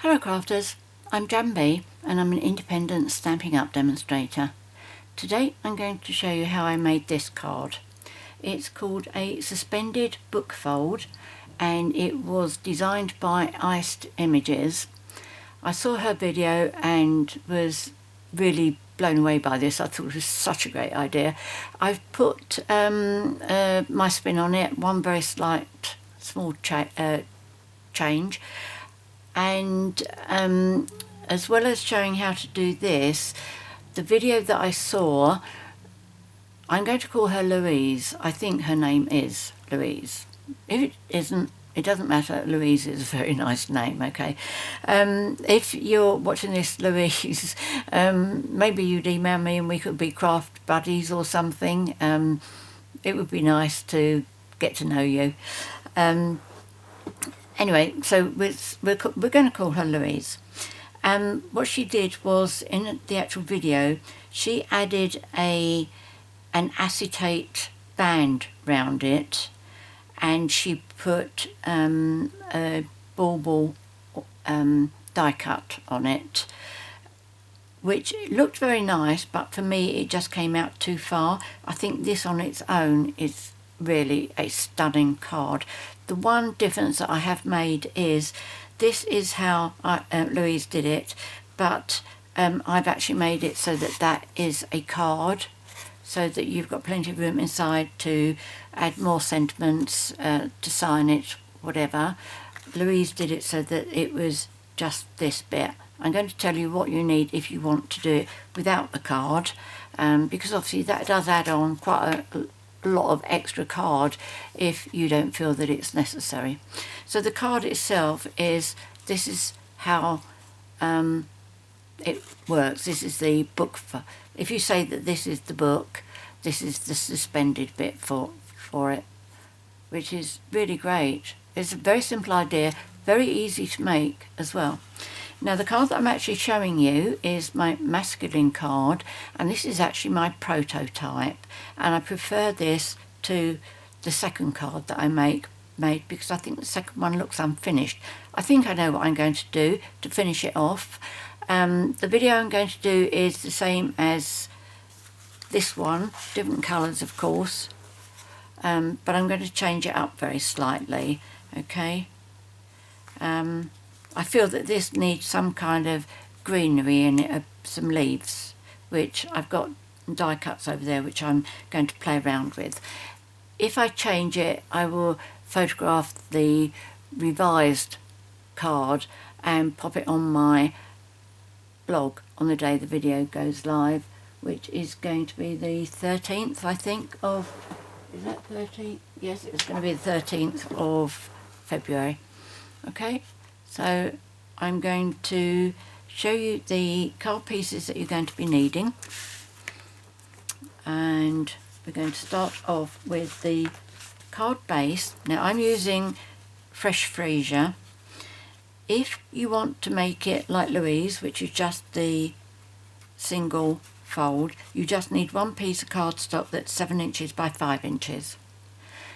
Hello crafters, I'm JanB and I'm an independent Stampin' Up demonstrator. Today I'm going to show you how I made this card. It's called a suspended book fold and it was designed by Iced Images. I saw her video and was really blown away by this. I thought it was such a great idea. I've put my spin on it, one very slight small change. And as well as showing how to do this, the video that I saw, I'm going to call her Louise. I think her name is Louise. If it isn't, it doesn't matter. Louise is a very nice name, okay? If you're watching this, Louise, maybe you'd email me and we could be craft buddies or something. It would be nice to get to know you. Anyway, so we're going to call her Louise. What she did was, in the actual video, she added an acetate band round it, and she put a bauble die cut on it, which looked very nice, but for me it just came out too far. I think this on its own is really a stunning card. The one difference that I have made is this is how Louise did it, but I've actually made it so that that is a card, so that you've got plenty of room inside to add more sentiments, to sign it, whatever. Louise did it so that it was just this bit. I'm going to tell you what you need if you want to do it without the card, because obviously that does add on quite a lot of extra card if you don't feel that it's necessary. So the card itself is, this is how it works. This is the book. If you say that this is the book, this is the suspended bit for it, which is really great. It's a very simple idea, very easy to make as well. Now the card that I'm actually showing you is my masculine card, and this is actually my prototype, and I prefer this to the second card that I made because I think the second one looks unfinished. I think I know what I'm going to do to finish it off. The video I'm going to do is the same as this one, different colours of course, but I'm going to change it up very slightly, okay? I feel that this needs some kind of greenery in it, some leaves, which I've got die cuts over there which I'm going to play around with. If I change it, I will photograph the revised card and pop it on my blog on the day the video goes live, which is going to be the 13th, I think, of... is that 13th? Yes, it's going to be the 13th of February. Okay? So I'm going to show you the card pieces that you're going to be needing, and we're going to start off with the card base. Now I'm using fresh Freesia. If you want to make it like Louise, which is just the single fold, you just need one piece of cardstock that's 7 inches by 5 inches.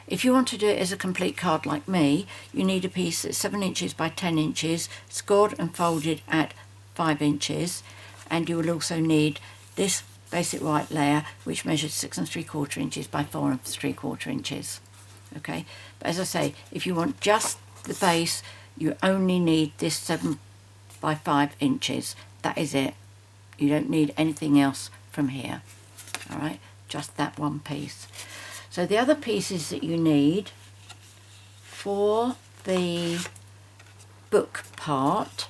If you want to do it as a complete card like me, you need a piece that's 7 inches by 10 inches, scored and folded at 5 inches, and you will also need this basic white layer, which measures 6 3/4 inches by 4 3/4 inches. Okay, but as I say, if you want just the base, you only need this 7 by 5 inches. That is it. You don't need anything else from here. All right, just that one piece. So the other pieces that you need for the book part,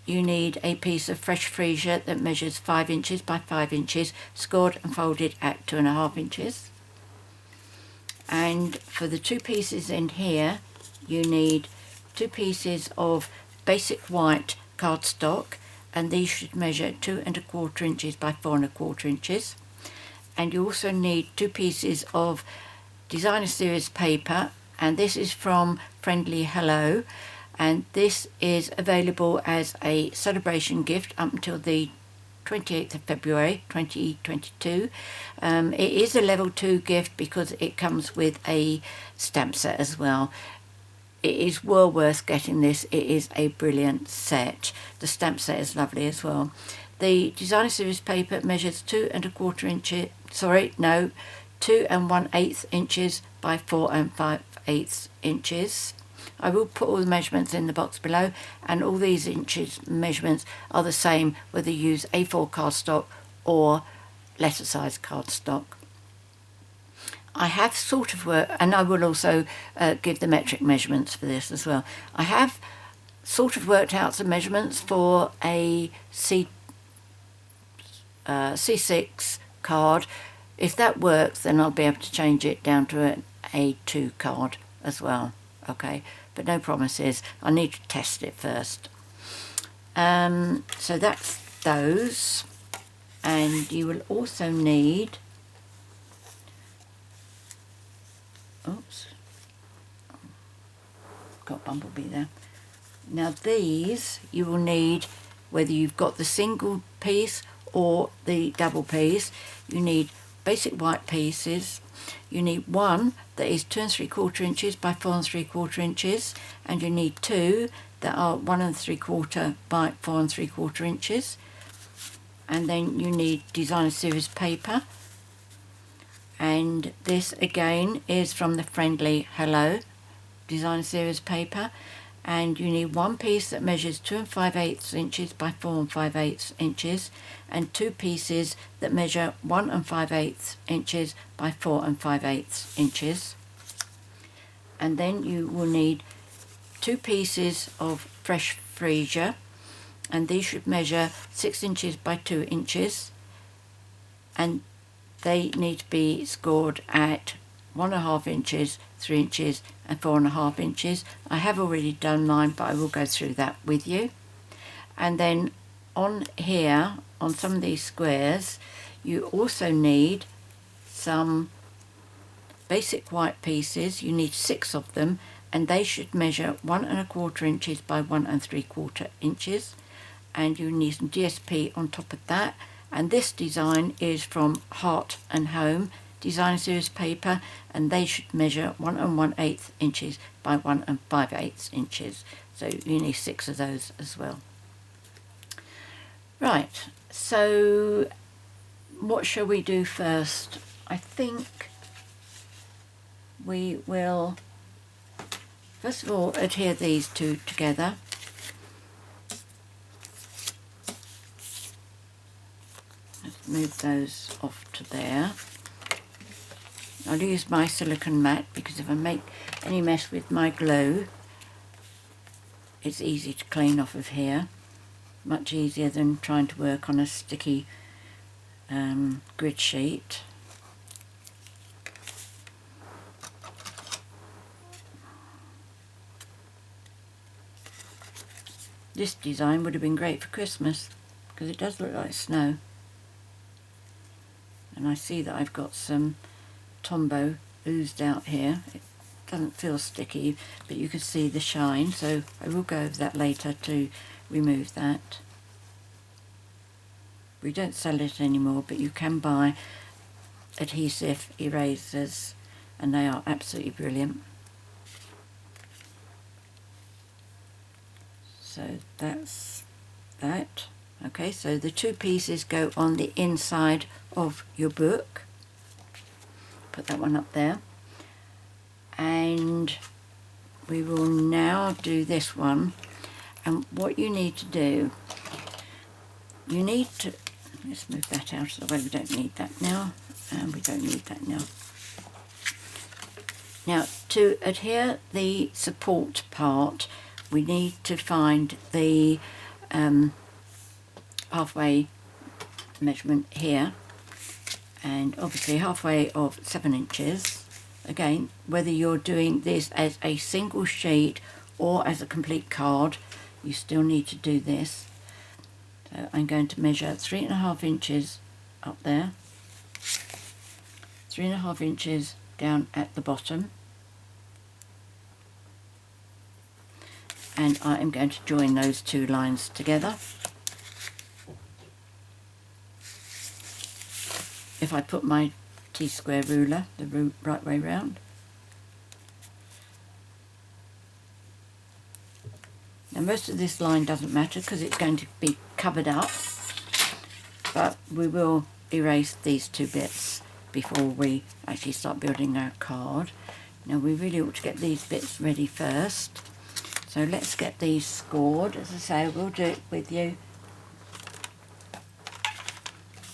you need a piece of fresh Freesia that measures 5 inches by 5 inches, scored and folded at 2.5 inches. And for the two pieces in here, you need 2 pieces of basic white cardstock, and these should measure 2.25 inches by 4.25 inches. And you also need 2 pieces of designer series paper, and this is from Friendly Hello, and this is available as a celebration gift up until the 28th of February 2022. It is a level 2 gift because it comes with a stamp set as well. it is well worth getting this. It is a brilliant set. The stamp set is lovely as well. The designer series paper measures 2 1/4 inches, 2 1/8 inches by 4 5/8 inches. I will put all the measurements in the box below, and all these inches measurements are the same whether you use A4 cardstock or letter size cardstock. I have sort of worked, and I will also give the metric measurements for this as well. I have sort of worked out some measurements for a C6 card. If that works, then I'll be able to change it down to an A2 card as well. Okay, but no promises. I need to test it first. So that's those, and you will also need, oops, got Bumblebee there. Now these you will need, whether you've got the single piece or the double piece. You need basic white pieces. You need one that is 2 3/4 inches by 4 3/4 inches, and you need two that are 1 3/4 by 4 3/4 inches. And then you need designer series paper, and this again is from the Friendly Hello designer series paper, and you need one piece that measures 2 5/8 inches by 4 5/8 inches, and two pieces that measure 1 5/8 inches by 4 5/8 inches. And then you will need two pieces of fresh freesia, and these should measure 6 inches by 2 inches, and they need to be scored at 1 1/2 inches, 3 inches and 4 1/2 inches. I have already done mine, but I will go through that with you. And then on here, on some of these squares, you also need some basic white pieces. You need 6 of them, and they should measure 1 1/4 inches by 1 3/4 inches. And you need some DSP on top of that. And this design is from Heart and Home Designer Series paper, and they should measure 1 1/8 inches by 1 5/8 inches. So you need 6 of those as well. Right, so what shall we do first? I think we will first of all adhere these two together. Let's move those off to there. I'll use my silicone mat, because if I make any mess with my glue, it's easy to clean off of here. Much easier than trying to work on a sticky grid sheet. This design would have been great for Christmas, because it does look like snow. And I see that I've got some Tombow oozed out here. It doesn't feel sticky, but you can see the shine, so I will go over that later to remove that. We don't sell it anymore, but you can buy adhesive erasers, and they are absolutely brilliant. So that's that. Okay, so the two pieces go on the inside of your book. Put that one up there, and we will now do this one. And what you need to do, you need to, let's move that out of the way, we don't need that now, and we don't need that now. Now, to adhere the support part, we need to find the halfway measurement here, and obviously halfway of 7 inches. Again, whether you're doing this as a single sheet or as a complete card, you still need to do this. So I'm going to measure 3 1/2 inches up there, 3 1/2 inches down at the bottom, and I am going to join those two lines together. If I put my T-square ruler the right way round, Now most of this line doesn't matter because it's going to be covered up, but we will erase these two bits before we actually start building our card. Now we really ought to get these bits ready first. So let's get these scored. As I say, we'll do it with you.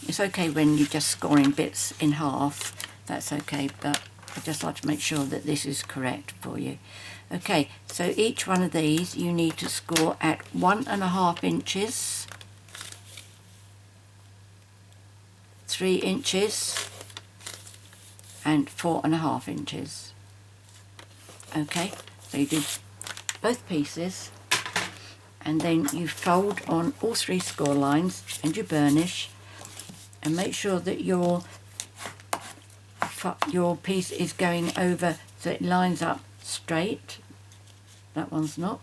It's okay when you're just scoring bits in half, that's okay, but I just like to make sure that this is correct for you. Okay, so each one of these you need to score at 1.5 inches, 3 inches and 4.5 inches. Okay, so you do both pieces and then you fold on all 3 score lines and you burnish, and make sure that your piece is going over so it lines up straight. That one's not.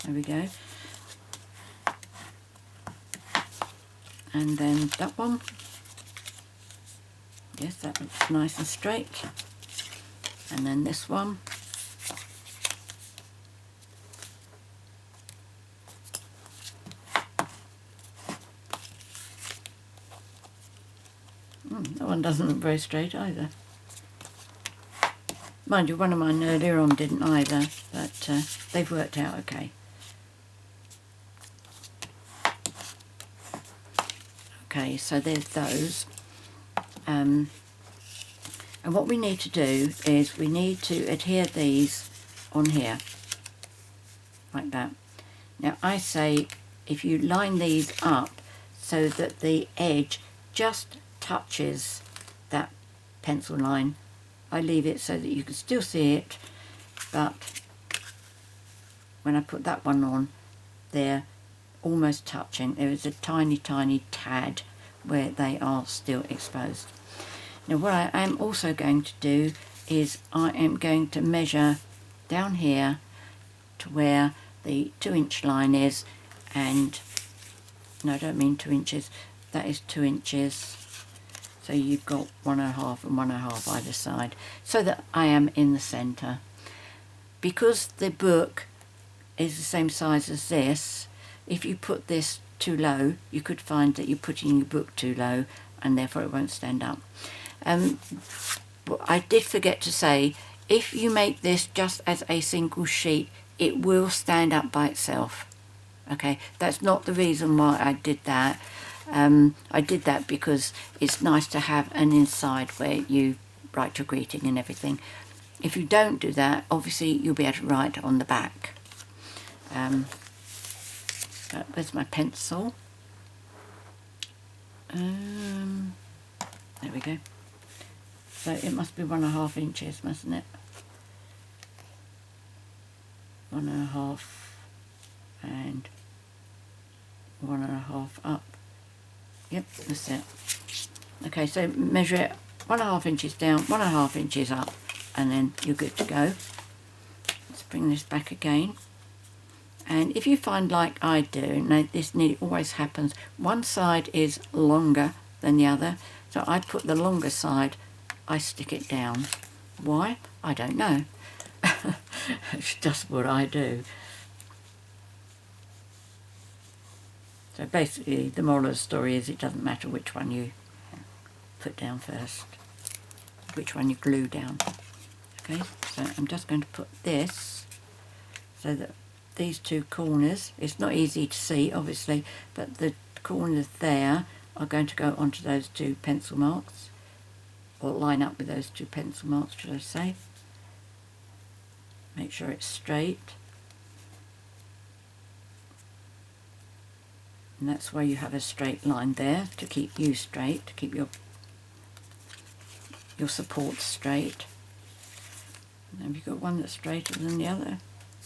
There we go. And then that one. Yes, that looks nice and straight. And then this one. That one doesn't look very straight either. Mind you, one of mine earlier on didn't either, but they've worked out okay. Okay, so there's those. And what we need to do is we need to adhere these on here, like that. Now I say if you line these up so that the edge just touches that pencil line, I leave it so that you can still see it, but when I put that one on, they're almost touching. There is a tiny tad where they are still exposed. Now what I am also going to do is I am going to measure down here to where the 2-inch line is, and no, I don't mean 2 inches, that is 2 inches. So you've got 1.5 and 1.5 either side, so that I am in the centre. Because the book is the same size as this, if you put this too low, you could find that you're putting your book too low and therefore it won't stand up. I did forget to say, if you make this just as a single sheet, it will stand up by itself. Okay, that's not the reason why I did that. I did that because it's nice to have an inside where you write your greeting and everything. If you don't do that, obviously you'll be able to write on the back. Where's my pencil? There we go. So it must be 1.5 inches, mustn't it? 1.5 and 1.5 up. Yep, that's it. Okay, so measure it 1.5 inches down, 1.5 inches up, and then you're good to go. Let's bring this back again. And if you find, like I do, now this nearly always happens, one side is longer than the other, so I put the longer side, I stick it down. Why? I don't know. It's just what I do. So basically the moral of the story is it doesn't matter which one you put down first, which one you glue down. Okay, so I'm just going to put this so that these two corners, it's not easy to see obviously, but the corners there are going to go onto those 2 pencil marks, or line up with those 2 pencil marks, should I say. Make sure it's straight. And that's why you have a straight line there, to keep you straight, to keep your support straight. And have you got one that's straighter than the other?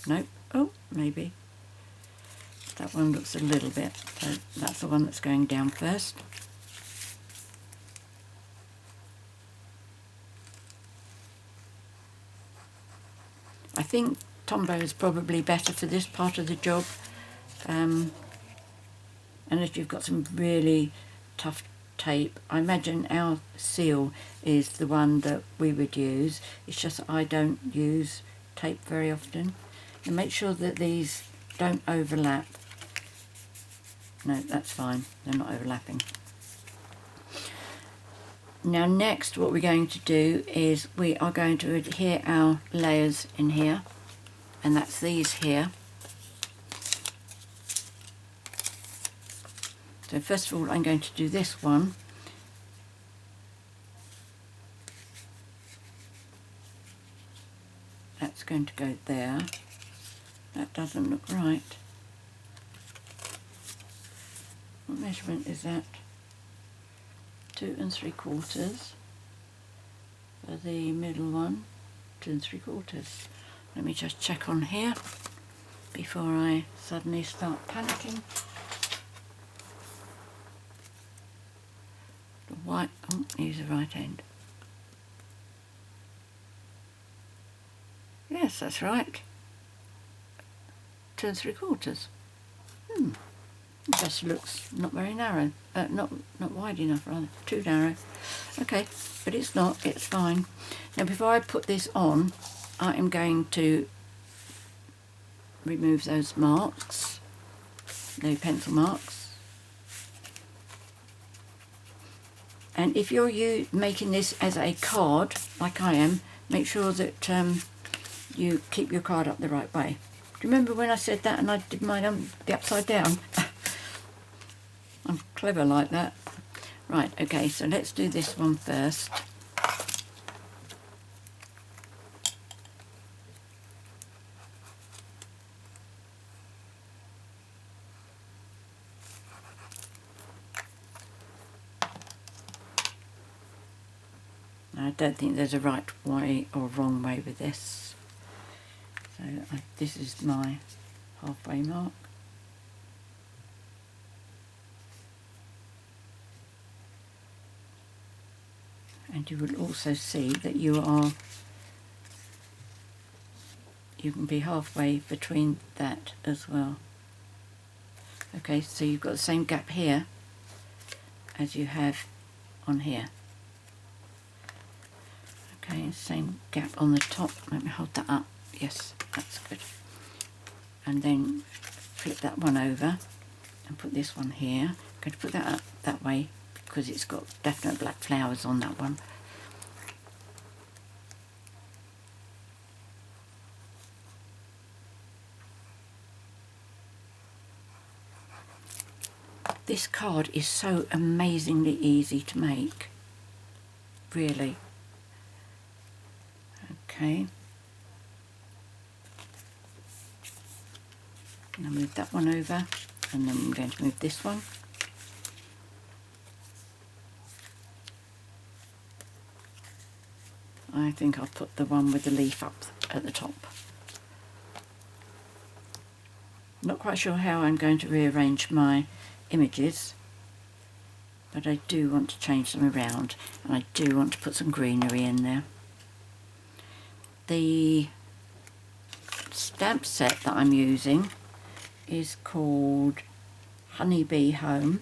Nope. Oh, maybe. That one looks a little bit, so that's the one that's going down first. I think Tombow is probably better for this part of the job. Unless you've got some really tough tape. I imagine our seal is the one that we would use. It's just that I don't use tape very often. And make sure that these don't overlap. No, that's fine, they're not overlapping. Now next what we're going to do is we are going to adhere our layers in here, and that's these here. So first of all I'm going to do this one. That's going to go there. That doesn't look right. What measurement is that? 2 3/4. For the middle one, 2 3/4. Let me just check on here before I suddenly start panicking. The white, oh, use the right end. Yes, that's right. 2 3/4. It just looks not very narrow. Not wide enough, rather. Too narrow. Okay, but it's not. It's fine. Now, before I put this on, I am going to remove those marks, the pencil marks. And if you're making this as a card, like I am, make sure that you keep your card up the right way. Do you remember when I said that and I did mine the upside down? I'm clever like that. Right, okay, so let's do this one first. I don't think there's a right way or wrong way with this. So this is my halfway mark. And you will also see that you can be halfway between that as well. Okay, so you've got the same gap here as you have on here. Okay, same gap on the top. Let me hold that up. Yes, that's good. And then flip that one over and put this one here. I'm going to put that up that way because it's got definite black flowers on that one. This card is so amazingly easy to make, really. Okay. I'll move that one over, and then I'm going to move this one. I think I'll put the one with the leaf up at the top. Not quite sure how I'm going to rearrange my images, but I do want to change them around, and I do want to put some greenery in there. The stamp set that I'm using is called Honeybee Home,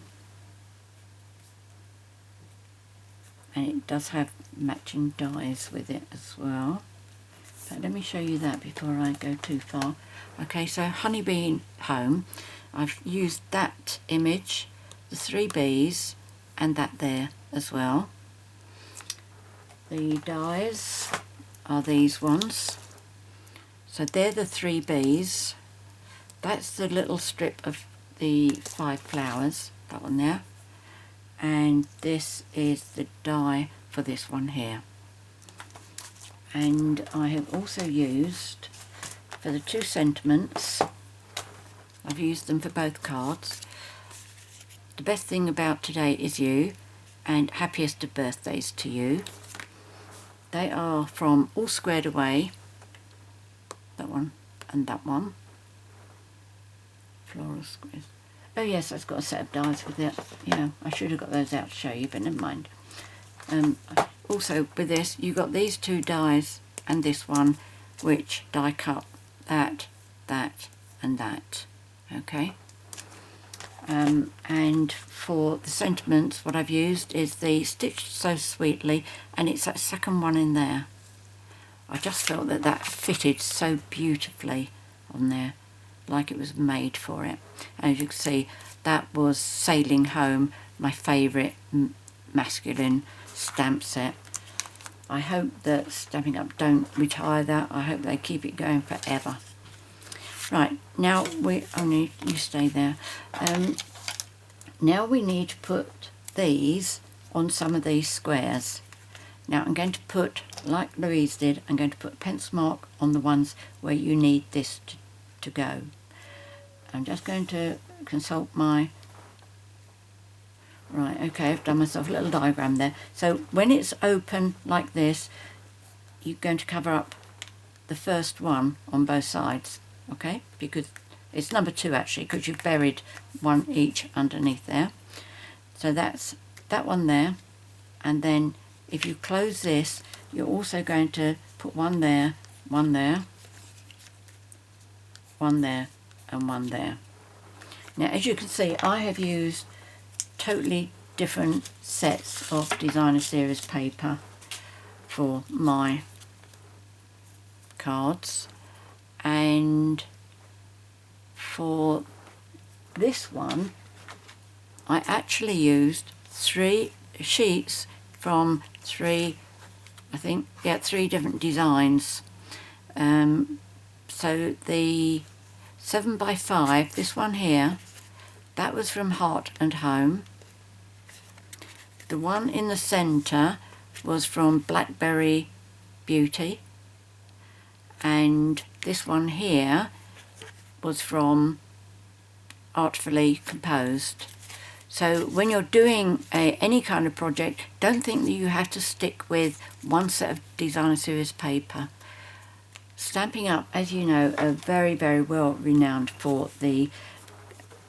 and it does have matching dies with it as well. But let me show you that before I go too far. Okay, so Honeybee Home, I've used that image, the 3 bees, and that there as well. The dies are these ones. So they're the 3 bees. That's the little strip of the 5 flowers, that one there. And this is the die for this one here. And I have also used, for the 2 sentiments, I've used them for both cards. The best thing about today is you, and happiest of birthdays to you. They are from All Squared Away, that one and that one. Floral squares. Oh yes, that's got a set of dies with it. Yeah, I should have got those out to show you, but never mind. Also with this, you got these 2 dies and this one, which die cut that, that and that. Okay. And for the sentiments, what I've used is the Stitched So Sweetly, and it's that second one in there. I just felt that that fitted so beautifully on there. like it was made for it. And as you can see, that was Sailing Home, my favourite masculine stamp set. I hope that Stampin' Up don't retire that. I hope they keep it going forever. Right, now we only, you stay there. Now we need to put these on some of these squares. Now I'm going to put, like Louise did, I'm going to put a pencil mark on the ones where you need this to go. I'm just going to consult my... Right, okay, I've done myself a little diagram there. So when it's open like this, you're going to cover up the first one on both sides, okay? Because it's number 2 actually, because you've buried one each underneath there. So that's that one there, and then if you close this, you're also going to put one there, one there, one there, and one there. Now, as you can see, I have used totally different sets of designer series paper for my cards, and for this one I actually used 3 sheets from 3 different designs. So the 7x5, this one here, that was from Heart and Home. The one in the centre was from Blackberry Beauty, and this one here was from Artfully Composed. So when you're doing any kind of project, don't think that you have to stick with one set of designer series paper. Stampin' Up, as you know, are very, very well renowned for the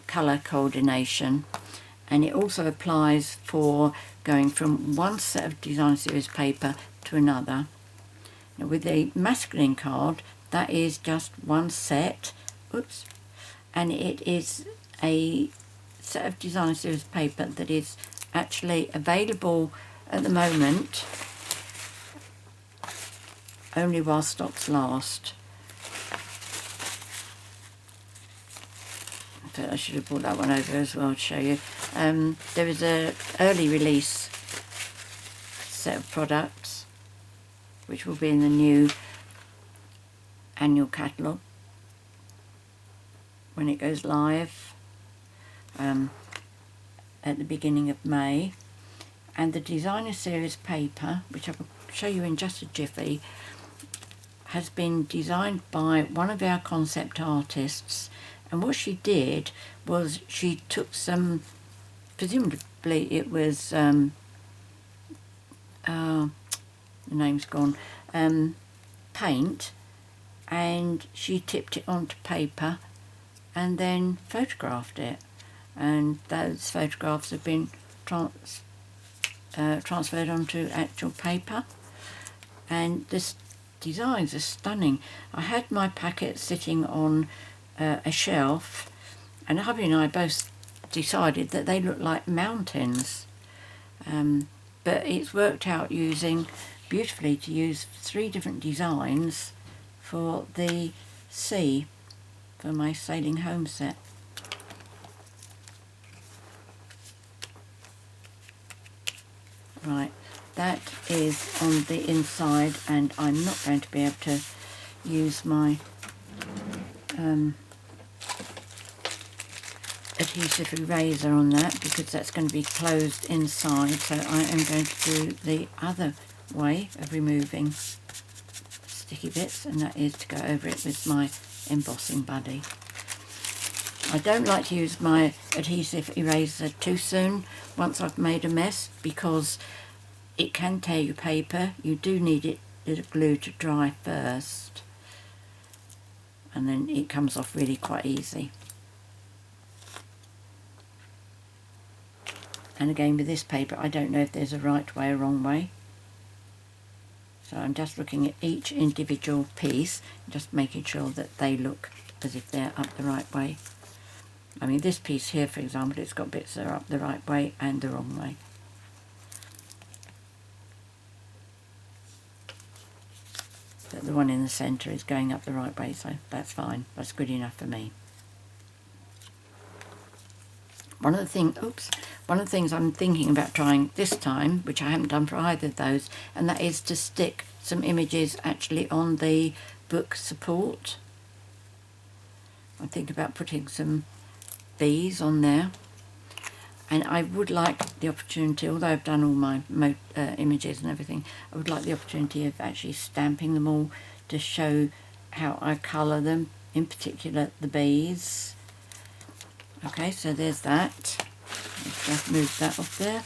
colour coordination, and it also applies for going from one set of designer series paper to another. Now with the masculine card, that is just one set, oops, and it is a set of designer series paper that is actually available at the moment only while stocks last. I should have brought that one over as well to show you. There is a early release set of products which will be in the new annual catalogue when it goes live at the beginning of May. And the designer series paper, which I will show you in just a jiffy, has been designed by one of our concept artists. And what she did was she took some, presumably it was, the name's gone, paint, and she tipped it onto paper and then photographed it. And those photographs have been transferred onto actual paper. And this designs are stunning. I had my packet sitting on a shelf, and hubby and I both decided that they look like mountains, but it's worked out using beautifully to use 3 different designs for the sea for my Sailing Home set. Right, that is on the inside, and I'm not going to be able to use my adhesive eraser on that because that's going to be closed inside, so I am going to do the other way of removing sticky bits, and that is to go over it with my embossing buddy. I don't like to use my adhesive eraser too soon once I've made a mess, because it can tear your paper. You do need the glue to dry first, and then it comes off really quite easy. And again with this paper, I don't know if there's a right way or wrong way. So I'm just looking at each individual piece, just making sure that they look as if they're up the right way. I mean, this piece here, for example, it's got bits that are up the right way and the wrong way. But the one in the centre is going up the right way, so that's fine. That's good enough for me. One of the things I'm thinking about trying this time, which I haven't done for either of those, and that is to stick some images actually on the book support. I'm thinking about putting some bees on there, and I would like the opportunity, although I've done all my images and everything, I would like the opportunity of actually stamping them all to show how I colour them, in particular the bees. Okay, so there's that. Let's just move that off there.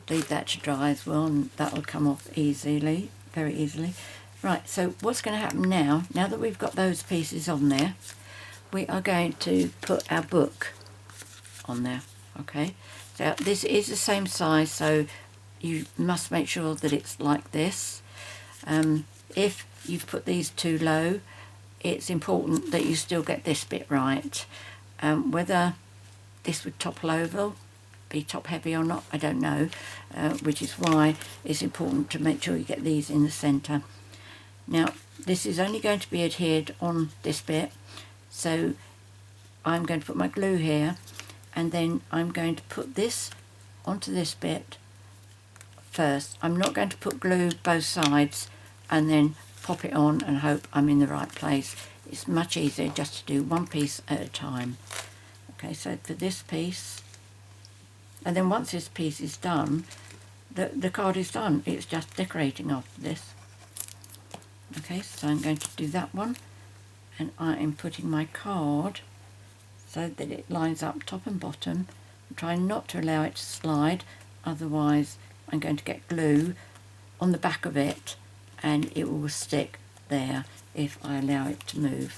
Leave that to dry as well, and that'll come off easily, very easily. Right, so what's going to happen now that we've got those pieces on there, we are going to put our book on there. Okay, so this is the same size, so you must make sure that it's like this. If you've put these too low, it's important that you still get this bit right. Whether this would topple over, be top heavy or not, I don't know, which is why it's important to make sure you get these in the centre. Now this is only going to be adhered on this bit, so I'm going to put my glue here, and then I'm going to put this onto this bit first. I'm not going to put glue both sides and then pop it on and hope I'm in the right place. It's much easier just to do one piece at a time. Okay, so for this piece, and then once this piece is done, the card is done. It's just decorating after this. Okay, so I'm going to do that one, and I am putting my card so that it lines up top and bottom. I'm trying not to allow it to slide, otherwise I'm going to get glue on the back of it and it will stick there if I allow it to move.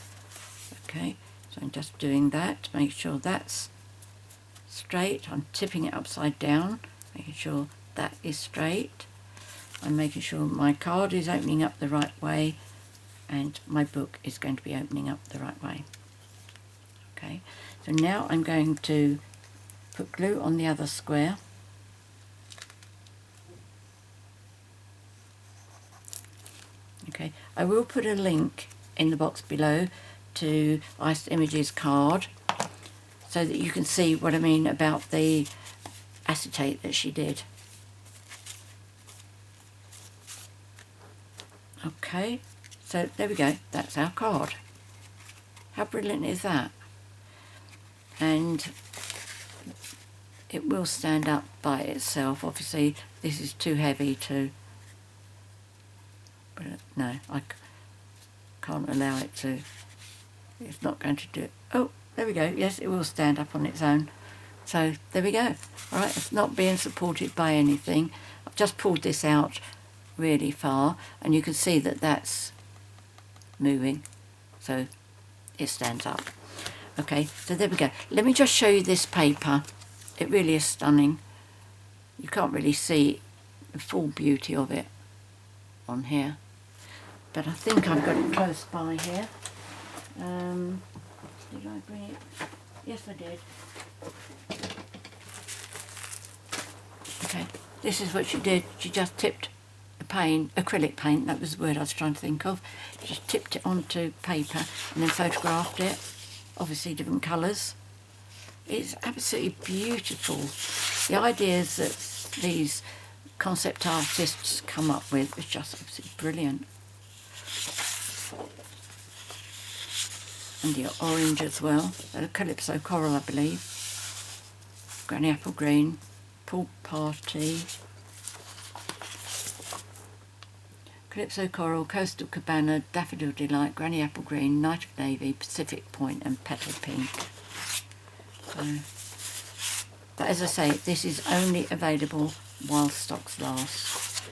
Okay, so I'm just doing that to make sure that's straight. I'm tipping it upside down, making sure that is straight. I'm making sure my card is opening up the right way and my book is going to be opening up the right way. Okay, so now I'm going to put glue on the other square. Okay, I will put a link in the box below to Iced Images card so that you can see what I mean about the acetate that she did. Okay, so there we go, that's our card. How brilliant is that? And it will stand up by itself. Obviously this is too heavy to, but no, I can't allow it to. It's not going to do it. Oh, there we go. Yes, it will stand up on its own. So there we go. All right, it's not being supported by anything. I've just pulled this out really far and you can see that that's moving, so it stands up. Okay, so there we go. Let me just show you this paper. It really is stunning. You can't really see the full beauty of it on here, but I think I've got it close by here. Did I bring it? Yes, I did. Okay, this is what she did. She just tipped the paint, acrylic paint, that was the word I was trying to think of. She just tipped it onto paper and then photographed it. Obviously different colours. It's absolutely beautiful. The ideas that these concept artists come up with is just absolutely brilliant. And the orange as well, Calypso Coral I believe, Granny Apple Green, Pool Party, Calypso Coral, Coastal Cabana, Daffodil Delight, Granny Apple Green, Night of Navy, Pacific Point and Petal Pink. So, but as I say, this is only available while stocks last.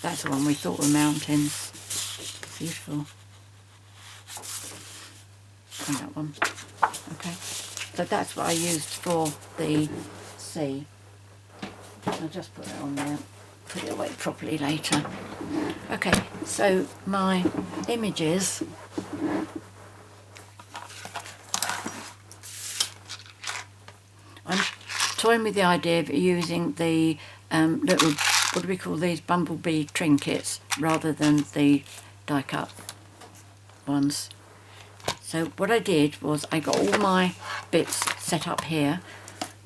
That's the one we thought were mountains. Beautiful. And that one. Okay. So that's what I used for the sea. I'll just put it on there. Put it away properly later. Okay, so my images. I'm toying with the idea of using the little, what do we call these, bumblebee trinkets rather than the die cut ones. So So what I did was I got all my bits set up here.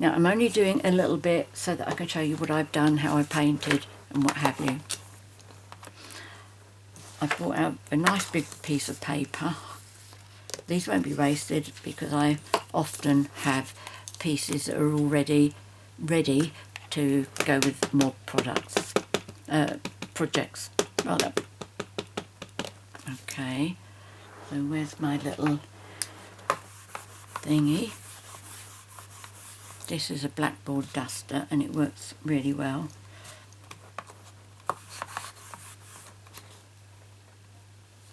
Now I'm only doing a little bit so that I can show you what I've done, how I painted and what have you. I brought out a nice big piece of paper. These won't be wasted because I often have pieces that are already ready to go with more projects rather. Okay, so where's my little thingy? This is a blackboard duster and it works really well.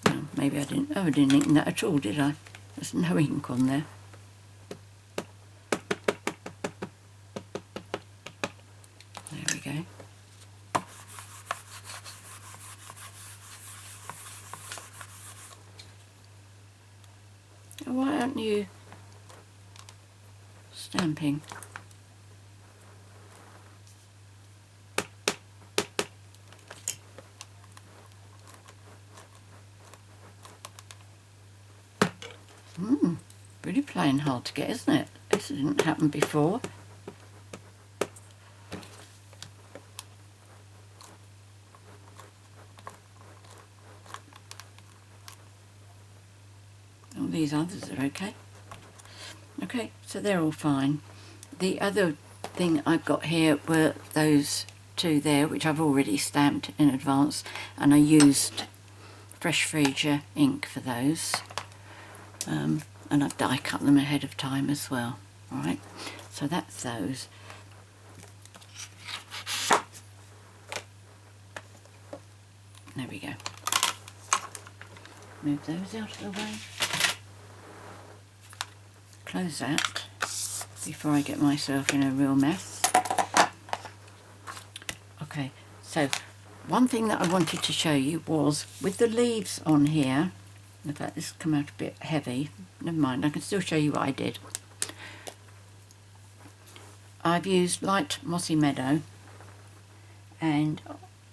Oh, maybe I didn't ink that at all, did I? There's no ink on there. There we go. Why aren't you stamping? Really playing hard to get, isn't it? This didn't happen before. All these others are okay. Okay, so they're all fine. The other thing I've got here were those two there, which I've already stamped in advance, and I used fresh Freesia ink for those. And I've die cut them ahead of time as well. Alright, so that's those. There we go. Move those out of the way. Close that before I get myself in a real mess. Okay, so one thing that I wanted to show you was with the leaves on here. In fact, this has come out a bit heavy. Never mind, I can still show you what I did. I've used light mossy meadow and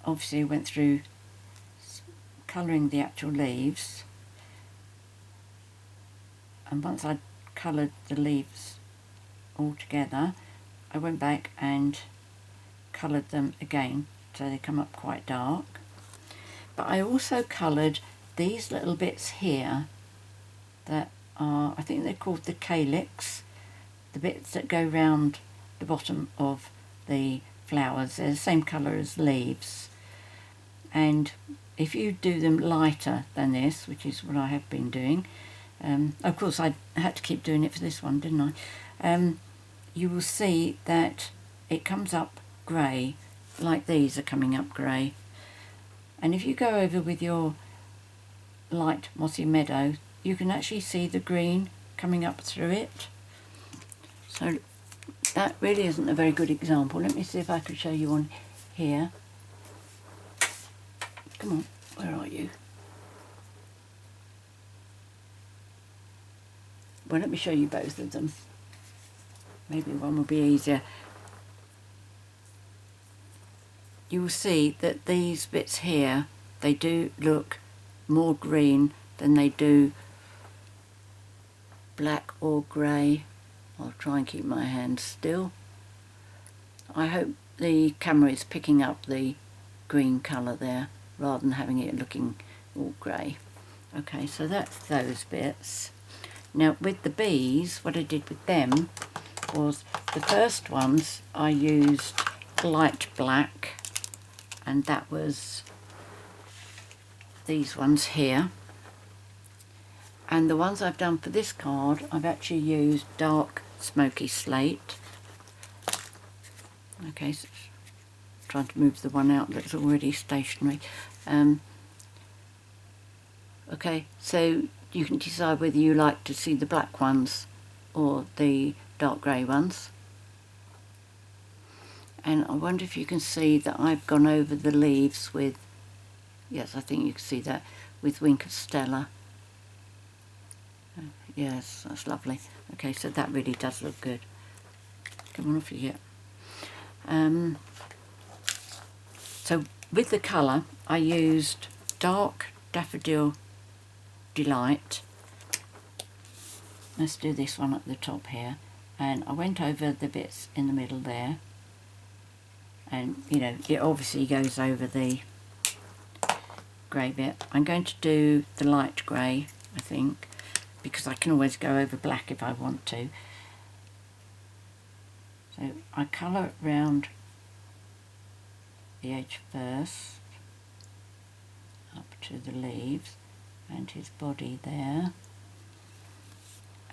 obviously went through colouring the actual leaves, and once I'd coloured the leaves all together I went back and coloured them again so they come up quite dark. But I also coloured these little bits here that are, I think they're called the calyx, the bits that go round the bottom of the flowers. They're the same colour as leaves, and if you do them lighter than this, which is what I have been doing, of course I had to keep doing it for this one, didn't I? You will see that it comes up grey, like these are coming up grey. And if you go over with your light mossy meadow, you can actually see the green coming up through it. So that really isn't a very good example. Let me see if I can show you one here. Come on, where are you? Well, let me show you both of them. Maybe one will be easier. You will see that these bits here, they do look more green than they do black or grey. I'll try and keep my hand still. I hope the camera is picking up the green colour there rather than having it looking all grey. Okay, so that's those bits. Now with the bees, what I did with them was the first ones I used light black, and that was these ones here. And the ones I've done for this card, I've actually used dark smoky slate. Okay, so trying to move the one out that's already stationary. Okay, so you can decide whether you like to see the black ones or the dark grey ones. And I wonder if you can see that I've gone over the leaves with, yes, I think you can see that, with Wink of Stella. Yes, that's lovely. Okay, so that really does look good. Come on, off you get. So with the colour, I used dark Daffodil Delight, let's do this one at the top here, and I went over the bits in the middle there, and you know, it obviously goes over the grey bit. I'm going to do the light grey, I think, because I can always go over black if I want to. So I colour round the edge first, up to the leaves and his body there.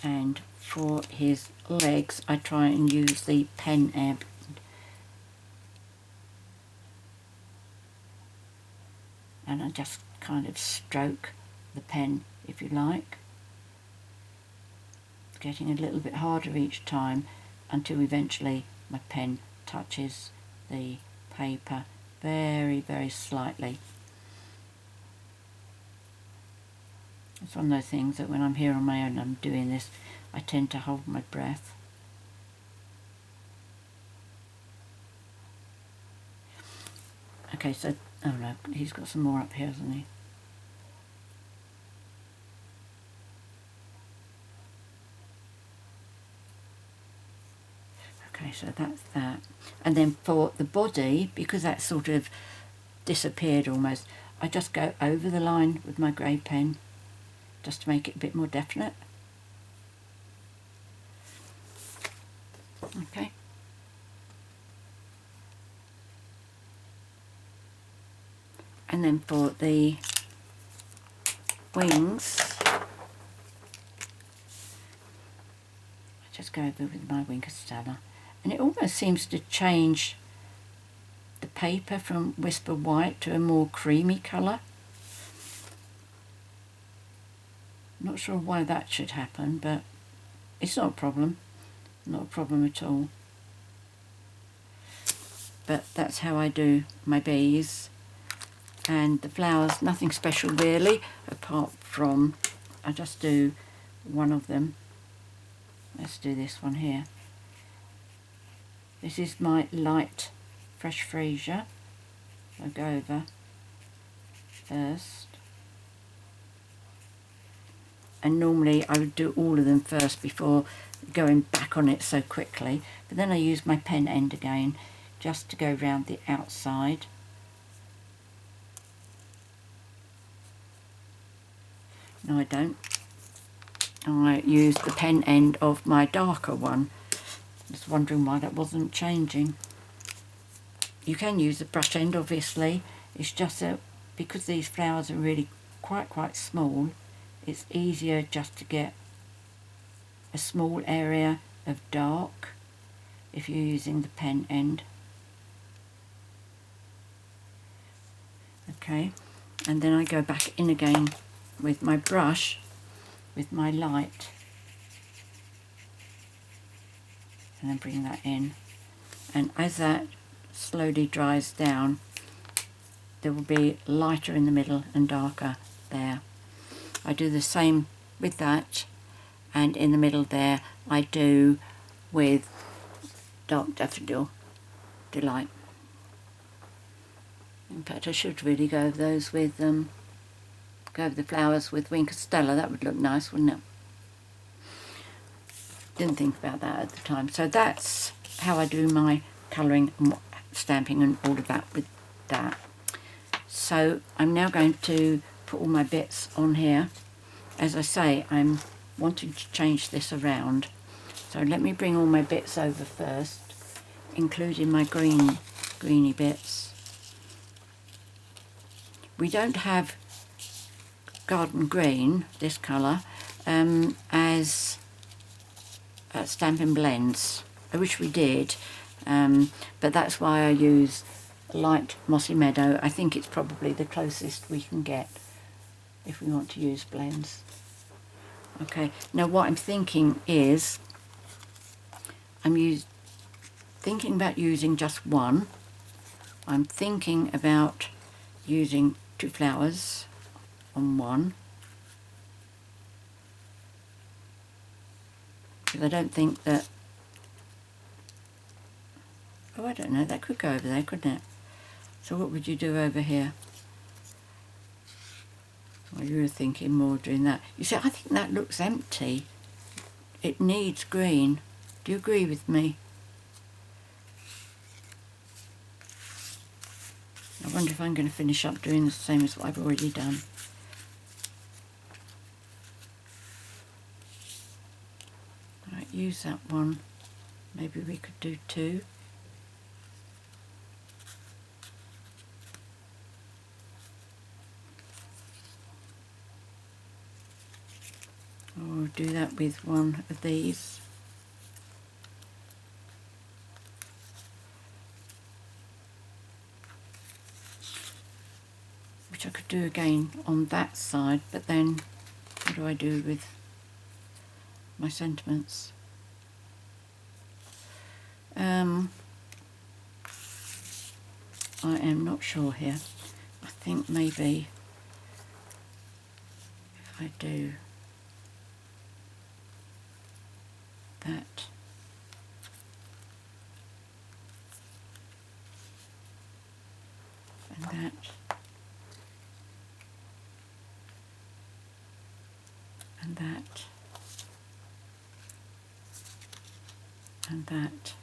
And for his legs I try and use the pen end. And I just kind of stroke the pen, if you like. It's getting a little bit harder each time until eventually my pen touches the paper very, very slightly. It's one of those things that when I'm here on my own and I'm doing this, I tend to hold my breath. Okay, so, oh no, he's got some more up here, hasn't he? Okay, so that's that. And then for the body, because that's sort of disappeared almost, I just go over the line with my grey pen, just to make it a bit more definite. Okay. And then for the wings, I just go over with my wing Castella, and it almost seems to change the paper from Whisper White to a more creamy colour. Not sure why that should happen, but it's not a problem. Not a problem at all. But that's how I do my bees. And the flowers, nothing special really, apart from I just do one of them. Let's do this one here. This is my light fresh freesia. I'll go over first. And normally I would do all of them first before going back on it so quickly, but then I use my pen end again just to go round the outside. No, I don't. I use the pen end of my darker one. Just wondering why that wasn't changing. You can use the brush end, obviously. It's just that because these flowers are really quite small, it's easier just to get a small area of dark if you're using the pen end. Okay, and then I go back in again with my brush, with my light, and then bring that in. And as that slowly dries down, there will be lighter in the middle and darker there. I do the same with that, and in the middle there I do with Dark Daffodil Delight. In fact, I should really go over those with go over the flowers with Wing Castella. That would look nice, wouldn't it? Didn't think about that at the time. So that's how I do my colouring and stamping and all of that with that. So I'm now going to put all my bits on here. As I say, I'm wanting to change this around. So let me bring all my bits over first, including my greeny bits. We don't have garden green, this colour, as Stampin' Blends. I wish we did, but that's why I use light Mossy Meadow. I think it's probably the closest we can get if we want to use blends. Okay, now what I'm thinking is, I'm thinking about using just one. I'm thinking about using 2 flowers on one, because I don't think that, oh, I don't know, that could go over there, couldn't it? So what would you do over here? Well, you were thinking more doing that. You see, I think that looks empty. it needs green. Do you agree with me? I wonder if I'm going to finish up doing the same as what I've already done. Right, use that one. Maybe we could do 2. Or do that with one of these. Which I could do again on that side, but then what do I do with my sentiments? I am not sure here. I think maybe if I do that, and that, and that, and that.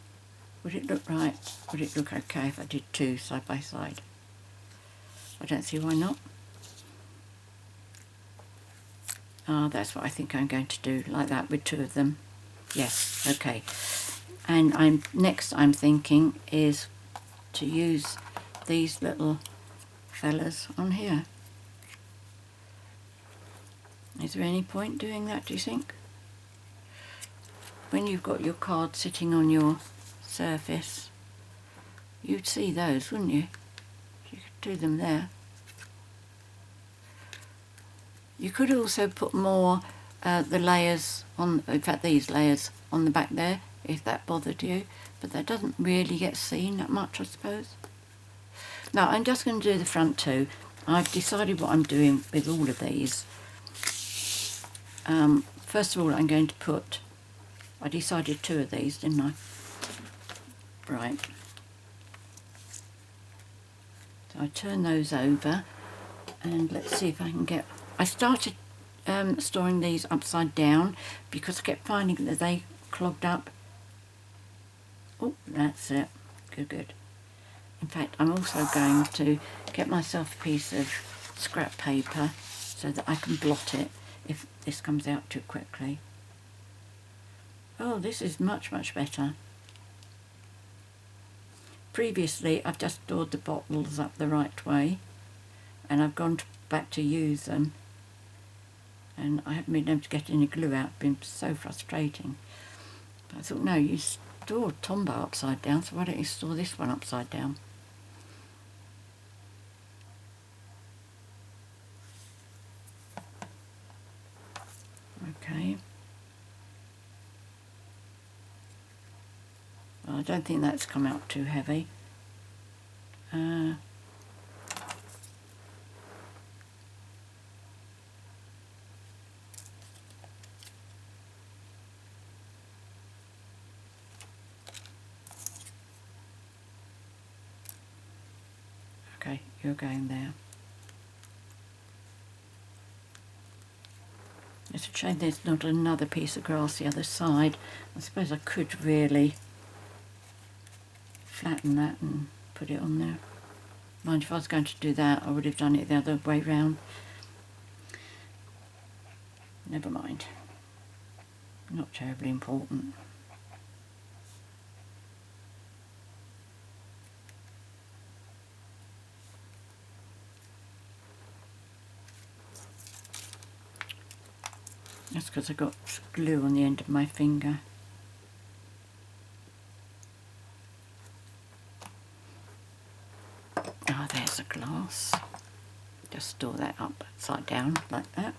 Would it look right? Would it look okay if I did 2 side by side? I don't see why not. That's what I think I'm going to do, like that with 2 of them. Yes, okay. And I'm thinking is to use these little fellas on here. Is there any point doing that, do you think? When you've got your card sitting on your surface, you'd see those, wouldn't you? You could do them there. You could also put more the layers on, in fact these layers on the back there, if that bothered you, but that doesn't really get seen that much, I suppose. Now I'm just going to do the front 2. I've decided what I'm doing with all of these. First of all, I'm going to put, I decided 2 of these, didn't I? Right. So I turn those over, and let's see if I can get, I started storing these upside down because I kept finding that they clogged up. Oh, that's it. Good, good. In fact, I'm also going to get myself a piece of scrap paper so that I can blot it if this comes out too quickly. Oh, this is much, much better. Previously, I've just stored the bottles up the right way, and I've gone back to use them, and I haven't been able to get any glue out. It's been so frustrating. But I thought, no, you stored Tombow upside down, so why don't you store this one upside down? Okay. Well, I don't think that's come out too heavy. Okay, you're going there. It's a shame there's not another piece of grass the other side. I suppose I could really flatten that and put it on there. Mind, if I was going to do that, I would have done it the other way round. Never mind. Not terribly important. That's because I got glue on the end of my finger. Ah, there's a glass. Just store that upside down like that.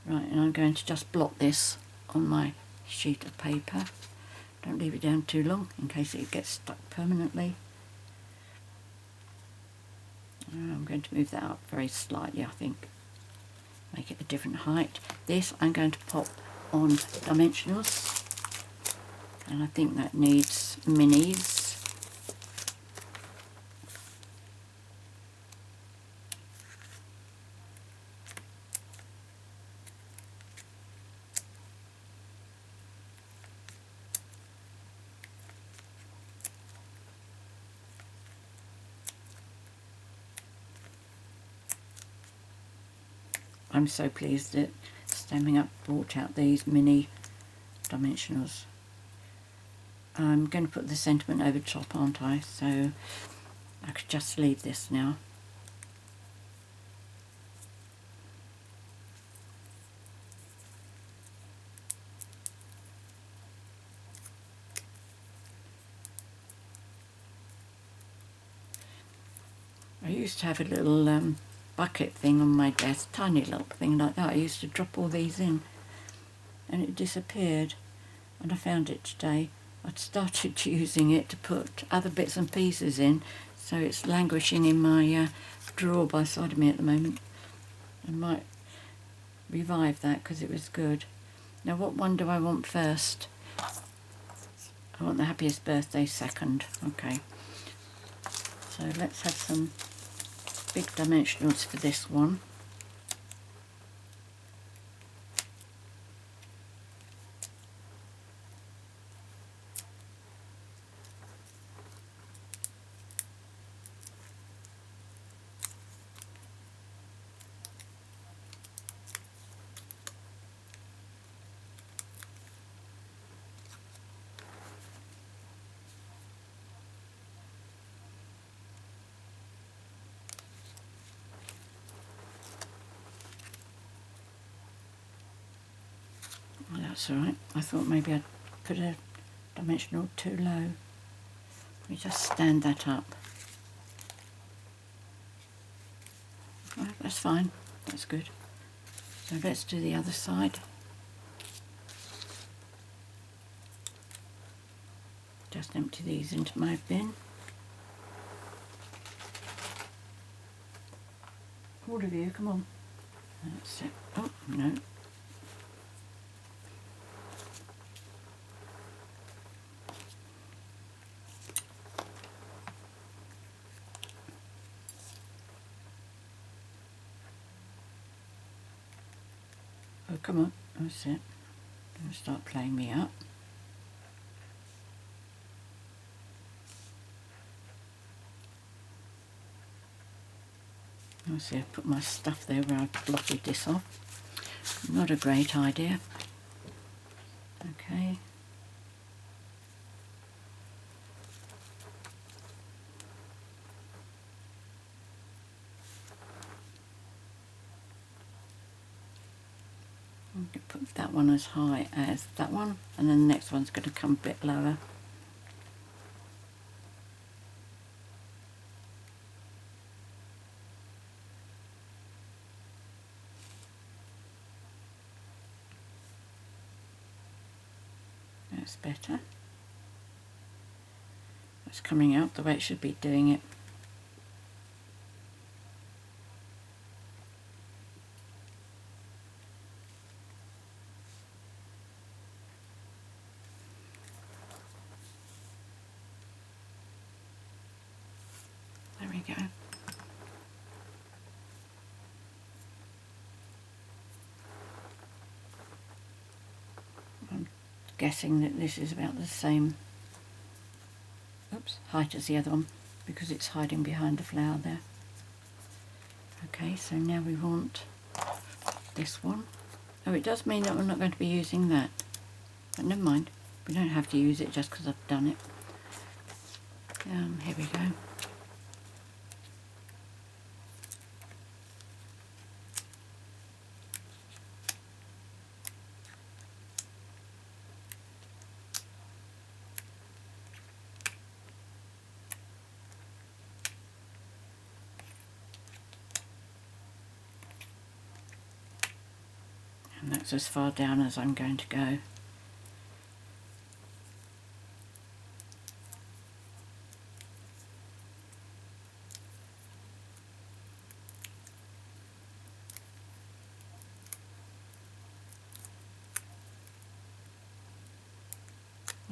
Right, and I'm going to just blot this on my sheet of paper. Don't leave it down too long in case it gets stuck permanently. I'm going to move that up very slightly, I think. Make it a different height. This I'm going to pop on dimensionals, and I think that needs minis. I'm so pleased that Stampin' Up brought out these mini dimensionals. I'm going to put the sentiment over top, aren't I? So I could just leave this now. I used to have a little bucket thing on my desk, tiny little thing like that. I used to drop all these in and it disappeared, and I found it today. I'd started using it to put other bits and pieces in, so it's languishing in my drawer by the side of me at the moment. I might revive that because it was good. Now what one do I want first? I want the happiest birthday second. Okay, so let's have some big dimensionals for this one. Well, that's alright. I thought maybe I'd put a dimensional too low. Let me just stand that up. Right, that's fine. That's good. So let's do the other side. Just empty these into my bin. All of you, come on. That's it. Oh, no. Oh, come on. That's it. Don't start playing me up. I see I've put my stuff there where I've blotted this off. Not a great idea. Okay. I'm going to put that one as high as that one, and then the next one's going to come a bit lower. That's better. That's coming out the way it should be doing it. There we go. I'm guessing that this is about the same height as the other one because it's hiding behind the flower there. Okay, so now we want this one. Oh, it does mean that we're not going to be using that, but never mind, we don't have to use it just because I've done it. Here we go. And that's as far down as I'm going to go.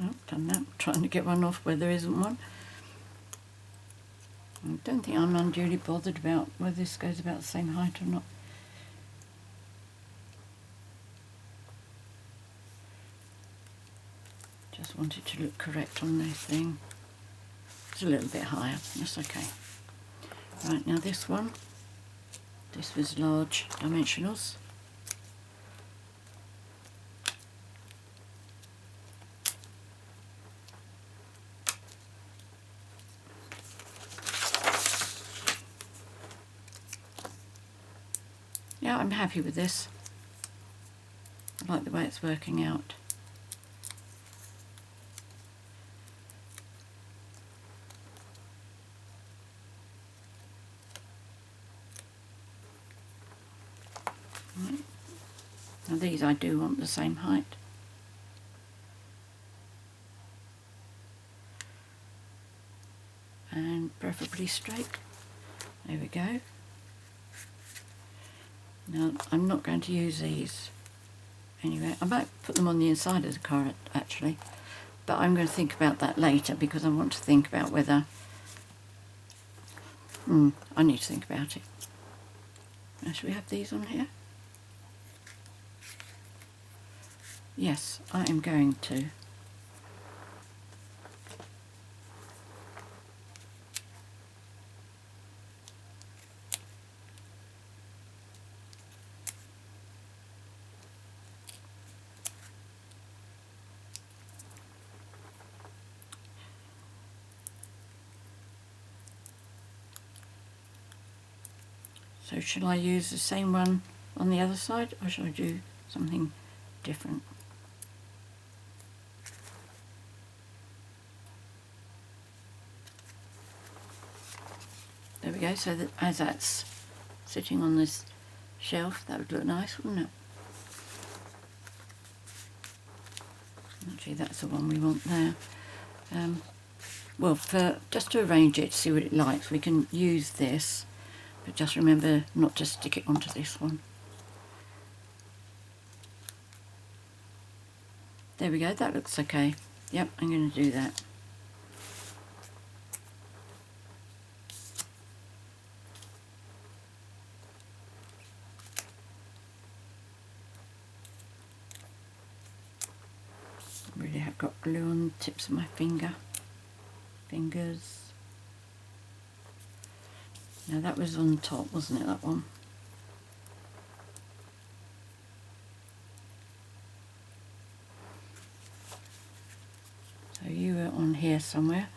Oh, done that. I'm trying to get one off where there isn't one. I don't think I'm unduly bothered about whether this goes about the same height or not. Just want it to look correct on this thing. It's a little bit higher, that's okay. Right, now this one. This was large dimensionals. Yeah, I'm happy with this. I like the way it's working out. Right. Now these I do want the same height. And preferably straight. There we go. Now I'm not going to use these anyway. I might put them on the inside of the card actually, but I'm going to think about that later because I want to think about whether I need to think about it. Now, should we have these on here? Yes, I am going to. So shall I use the same one on the other side, or shall I do something different? There we go, so that as that's sitting on this shelf, that would look nice, wouldn't it? Actually, that's the one we want there. Well, just to arrange it, to see what it likes, we can use this, but just remember not to stick it onto this one. There we go, that looks okay. Yep, I'm going to do that. I really have got glue on the tips of my fingers. Now that was on top, wasn't it, that one? So you were on here somewhere.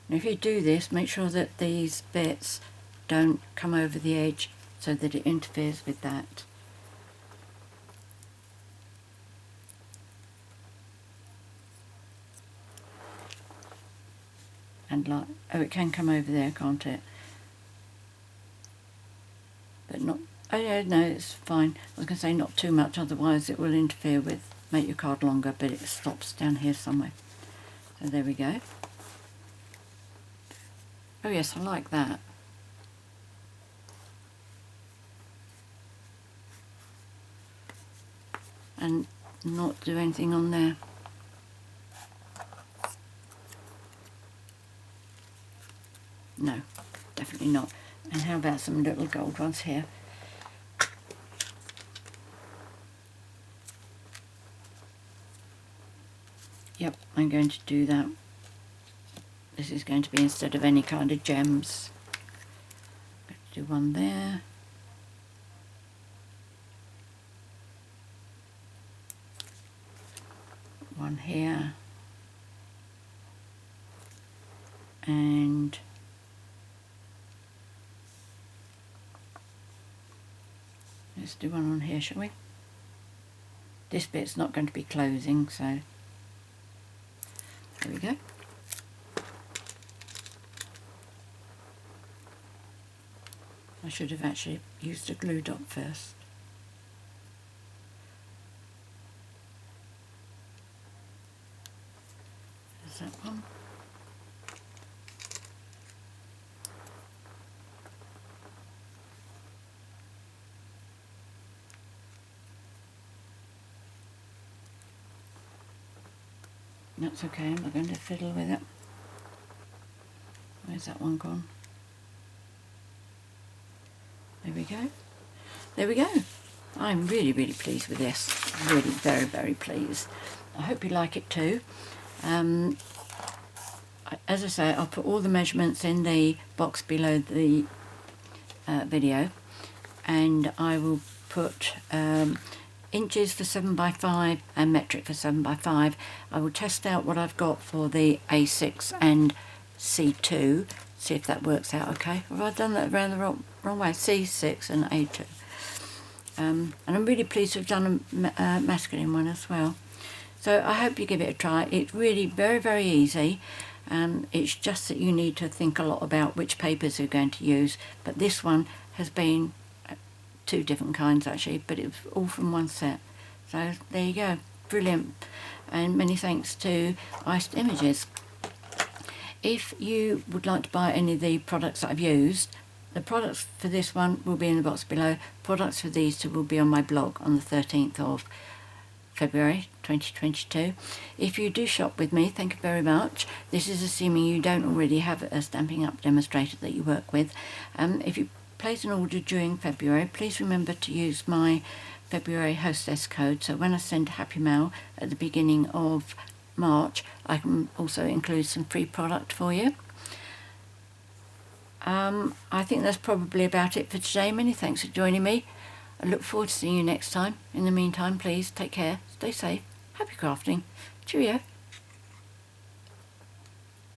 Now if you do this, make sure that these bits don't come over the edge so that it interferes with that. And like, oh, it can come over there, can't it? But not, oh yeah, no, it's fine. I was going to say not too much, otherwise it will interfere with, make your card longer, but it stops down here somewhere. So there we go. Oh yes, I like that. And not do anything on there. No, definitely not. And how about some little gold ones here? Yep, I'm going to do that. This is going to be instead of any kind of gems. I'm going to do one there. One here. And let's do one on here, shall we? This bit's not going to be closing, so there we go. I should have actually used a glue dot first. There's that one. That's okay, I'm not going to fiddle with it. Where's that one gone? There we go. There we go. I'm really, really pleased with this. Really very, very pleased. I hope you like it too. As I say, I'll put all the measurements in the box below the video. and I will put inches for 7x5 and metric for 7x5. I will test out what I've got for the A6 and C2, see if that works out okay. Have I done that around the wrong way? C6 and A2. And I'm really pleased to have done a masculine one as well. So I hope you give it a try. It's really very, very easy. It's just that you need to think a lot about which papers you're going to use. But this one has been 2 different kinds actually, but it was all from one set. So there you go, brilliant. And many thanks to Iced Images. If you would like to buy any of the products that I've used, the products for this one will be in the box below. Products for these two will be on my blog on the 13th of February 2022. If you do shop with me, thank you very much. This is assuming you don't already have a Stampin' Up! Demonstrator that you work with. If you place an order during February, please remember to use my February hostess code, so when I send Happy Mail at the beginning of March, I can also include some free product for you. I think that's probably about it for today. Many thanks for joining me. I look forward to seeing you next time. In the meantime, please take care, stay safe, happy crafting. Cheerio.